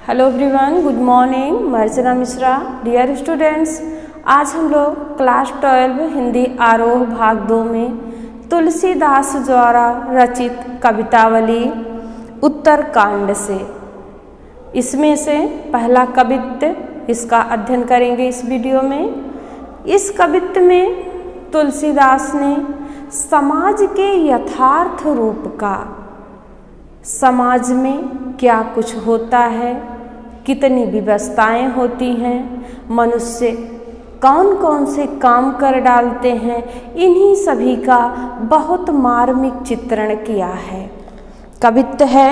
Hello everyone, good morning. मैं Archana Mishra. Dear students, आज हम लोग क्लास 12 हिंदी आरोह भाग 2 में तुलसीदास द्वारा रचित कवितावली उत्तरकांड से इसमें से पहला कवित्त इसका अध्ययन करेंगे इस वीडियो में। इस कवित्त में तुलसीदास ने समाज के यथार्थ रूप का, समाज में क्या कुछ होता है, कितनी व्यवस्थाएं होती हैं, मनुष्य कौन कौन से काम कर डालते हैं, इन्हीं सभी का बहुत मार्मिक चित्रण किया है। कवित्त है।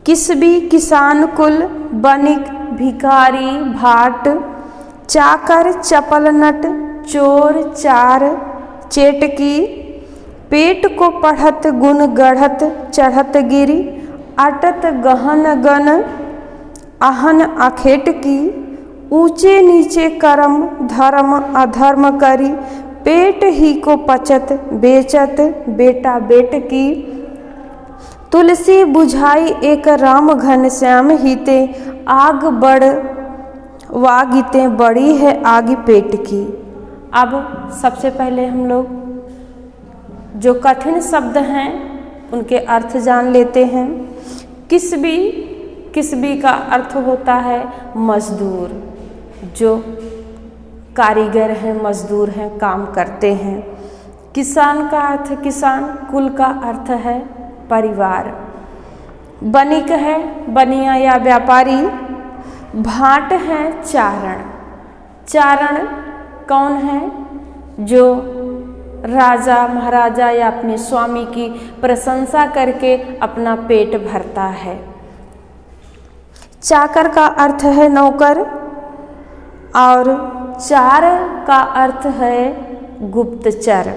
किस भी किसान कुल बनिक भिखारी भाट, चाकर चपल नट चोर चार चेटकी, पेट को पढ़त गुण गढ़त चढ़त गिरी, अटत गहन गन अहन अखेट की, ऊंचे नीचे कर्म धर्म अधर्म करी, पेट ही को पचत बेचत बेटा बेट की, तुलसी बुझाई एक राम घन श्याम हिते, आग बढ़ वागिते बड़ी है आग पेट की। अब सबसे पहले हम लोग जो कठिन शब्द हैं उनके अर्थ जान लेते हैं। किसबी का अर्थ होता है मजदूर, जो कारीगर हैं, मजदूर हैं, काम करते हैं। किसान का अर्थ किसान, कुल का अर्थ है परिवार। बनिक है बनिया या व्यापारी। भाट है चारण। चारण कौन है? जो राजा महाराजा या अपने स्वामी की प्रशंसा करके अपना पेट भरता है। चाकर का अर्थ है नौकर और चार का अर्थ है गुप्तचर।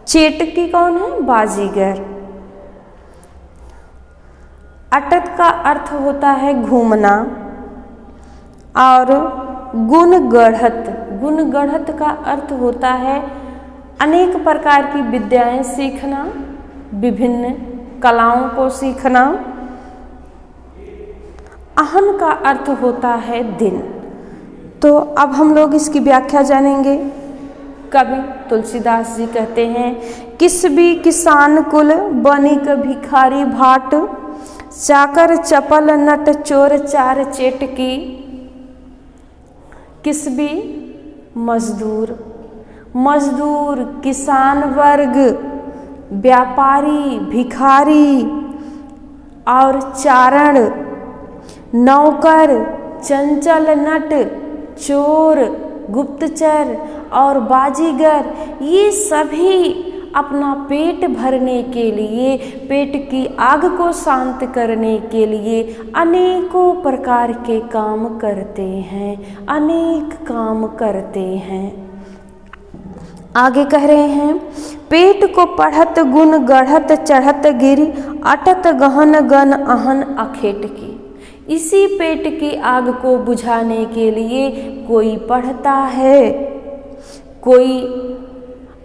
चेटकी कौन है? बाजीगर। अटत का अर्थ होता है घूमना और गुण गढ़त का अर्थ होता है अनेक प्रकार की विद्याएं सीखना, विभिन्न कलाओं को सीखना। अहन का अर्थ होता है दिन। तो अब हम लोग इसकी व्याख्या जानेंगे। कवि तुलसीदास जी कहते हैं, किस भी किसान कुल बनिक भिखारी भाट, चाकर चपल नट चोर चार चेटकी। किस भी मजदूर, किसान वर्ग, व्यापारी, भिखारी और चारण, नौकर, चंचल नट, चोर, गुप्तचर और बाजीगर, ये सभी अपना पेट भरने के लिए, पेट की आग को शांत करने के लिए अनेकों प्रकार के काम करते हैं, अनेक काम करते हैं। आगे कह रहे हैं, पेट को पढ़त गुण गढ़त चढ़त गिरी, अटत गहन गन अहन अखेट की। इसी पेट की आग को बुझाने के लिए कोई पढ़ता है, कोई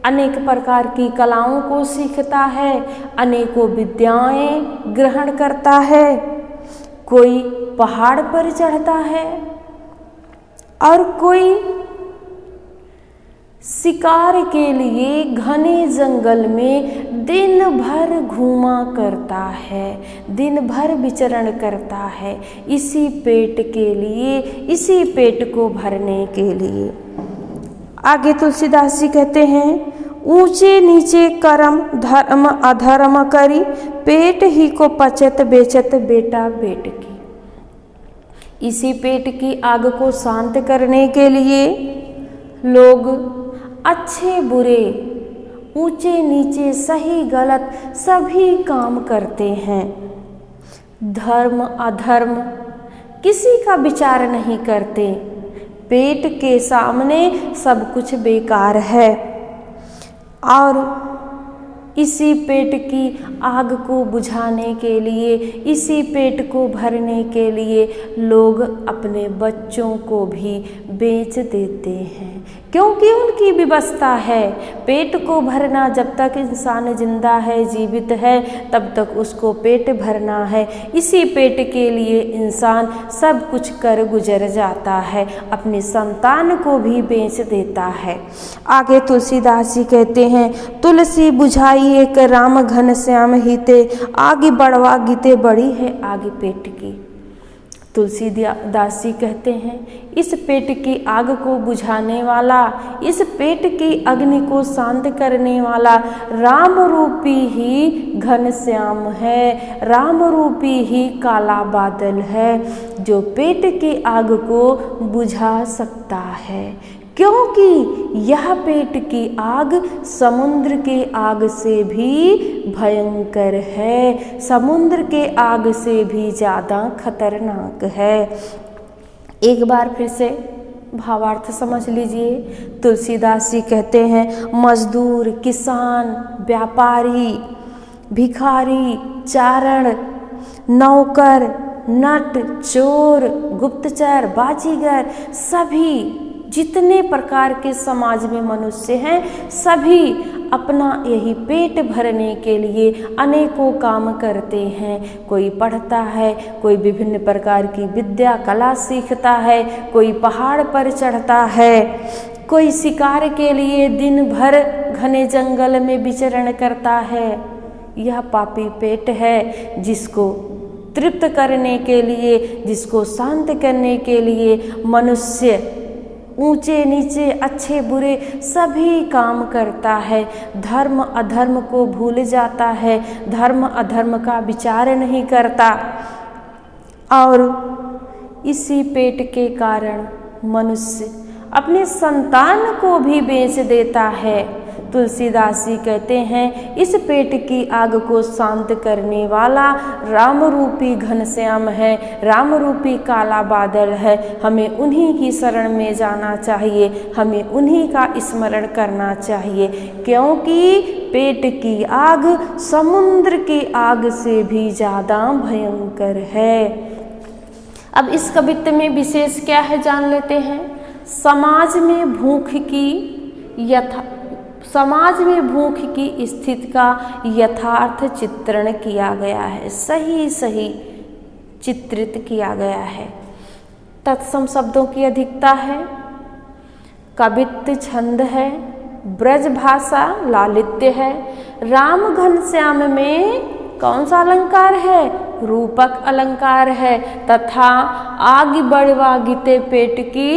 अनेक प्रकार की कलाओं को सीखता है, अनेकों विद्याएं ग्रहण करता है, कोई पहाड़ पर चढ़ता है और कोई शिकार के लिए घने जंगल में दिन भर घूमा करता है, दिन भर विचरण करता है, इसी पेट के लिए, इसी पेट को भरने के लिए। आगे तुलसीदास जी कहते हैं, ऊंचे नीचे कर्म धर्म अधर्म करी, पेट ही को पचत बेचत बेटा बेट की। इसी पेट की आग को शांत करने के लिए लोग अच्छे बुरे, ऊंचे नीचे, सही गलत सभी काम करते हैं। धर्म अधर्म किसी का विचार नहीं करते। पेट के सामने सब कुछ बेकार है और इसी पेट की आग को बुझाने के लिए, इसी पेट को भरने के लिए लोग अपने बच्चों को भी बेच देते हैं। क्योंकि उनकी व्यवस्था है। पेट को भरना, जब तक इंसान जिंदा है, जीवित है, तब तक उसको पेट भरना है। इसी पेट के लिए इंसान सब कुछ कर गुजर जाता है, अपनी संतान को भी बेच देता है। आगे तुलसीदास जी कहते हैं, तुलसी बुझाई एक राम घन श्याम हिते, आगे बढ़वा गीते बड़ी है आगे पेट की। तुलसीदास जी कहते हैं, इस पेट की आग को बुझाने वाला, इस पेट की अग्नि को शांत करने वाला राम रूपी ही घन श्याम है, राम रूपी ही काला बादल है, जो पेट की आग को बुझा सकता है। क्योंकि यह पेट की आग समुद्र के आग से भी भयंकर है, समुद्र के आग से भी ज़्यादा खतरनाक है। एक बार फिर से भावार्थ समझ लीजिए। तुलसीदास जी कहते हैं, मजदूर, किसान, व्यापारी, भिखारी, चारण, नौकर, नट, चोर, गुप्तचर, बाजीगर, सभी जितने प्रकार के समाज में मनुष्य हैं, सभी अपना यही पेट भरने के लिए अनेकों काम करते हैं। कोई पढ़ता है, कोई विभिन्न प्रकार की विद्या कला सीखता है, कोई पहाड़ पर चढ़ता है, कोई शिकार के लिए दिन भर घने जंगल में विचरण करता है। यह पापी पेट है, जिसको तृप्त करने के लिए, जिसको शांत करने के लिए मनुष्य ऊंचे नीचे, अच्छे बुरे सभी काम करता है। धर्म अधर्म को भूल जाता है, धर्म अधर्म का विचार नहीं करता, और इसी पेट के कारण मनुष्य अपने संतान को भी बेच देता है। तुलसीदास जी कहते हैं, इस पेट की आग को शांत करने वाला राम रूपी घनश्याम है, राम रूपी काला बादल है। हमें उन्हीं की शरण में जाना चाहिए, हमें उन्हीं का स्मरण करना चाहिए, क्योंकि पेट की आग समुद्र की आग से भी ज़्यादा भयंकर है। अब इस कवित्व में विशेष क्या है जान लेते हैं। समाज में भूख की स्थिति का यथार्थ चित्रण किया गया है, सही चित्रित किया गया है। तत्सम शब्दों की अधिकता है, कवित्व छंद है, ब्रज भाषा लालित्य है। राम घनश्याम में कौन सा अलंकार है? रूपक अलंकार है, तथा आग बढ़वा गीते पेट की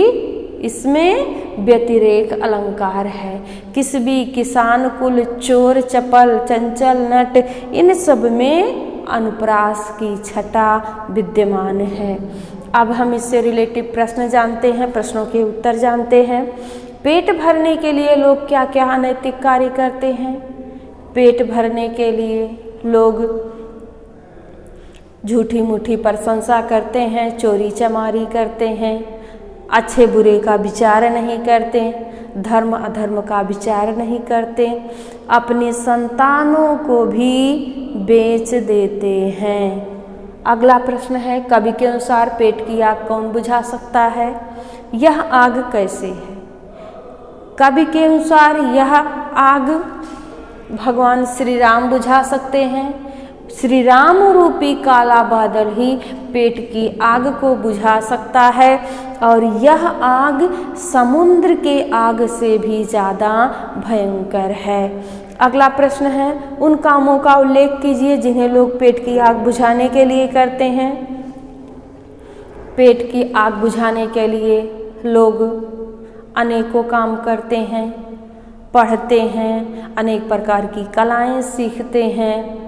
इसमें व्यतिरेक अलंकार है। किस भी किसान कुल, चोर, चपल, चंचल, नट, इन सब में अनुप्रास की छटा विद्यमान है। अब हम इससे रिलेटिव प्रश्न जानते हैं, प्रश्नों के उत्तर जानते हैं। पेट भरने के लिए लोग क्या क्या अनैतिक कार्य करते हैं? पेट भरने के लिए लोग झूठी मूठी प्रशंसा करते हैं, चोरी चमारी करते हैं, अच्छे बुरे का विचार नहीं करते, धर्म अधर्म का विचार नहीं करते, अपनी संतानों को भी बेच देते हैं। अगला प्रश्न है, कवि के अनुसार पेट की आग कौन बुझा सकता है? यह आग कैसे है? कवि के अनुसार यह आग भगवान श्री राम बुझा सकते हैं। श्री राम रूपी काला बादल ही पेट की आग को बुझा सकता है, और यह आग समुद्र के आग से भी ज़्यादा भयंकर है। अगला प्रश्न है, उन कामों का उल्लेख कीजिए जिन्हें लोग पेट की आग बुझाने के लिए करते हैं। पेट की आग बुझाने के लिए लोग अनेकों काम करते हैं, पढ़ते हैं, अनेक प्रकार की कलाएं सीखते हैं,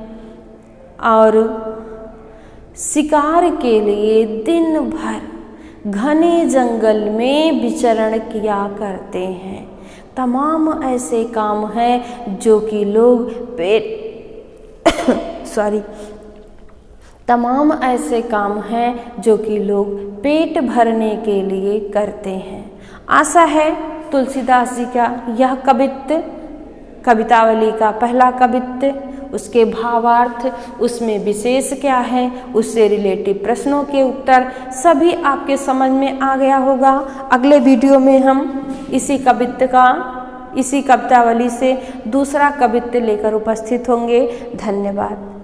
और शिकार के लिए दिन भर घने जंगल में विचरण किया करते हैं। तमाम ऐसे काम हैं जो कि लोग तमाम ऐसे काम हैं जो कि लोग पेट भरने के लिए करते हैं। आशा है तुलसीदास जी का यह कवित्व, कवितावली का पहला कवित्व, उसके भावार्थ, उसमें विशेष क्या है, उससे रिलेटिव प्रश्नों के उत्तर सभी आपके समझ में आ गया होगा। अगले वीडियो में हम इसी कवितावली से दूसरा कवित्त लेकर उपस्थित होंगे। धन्यवाद।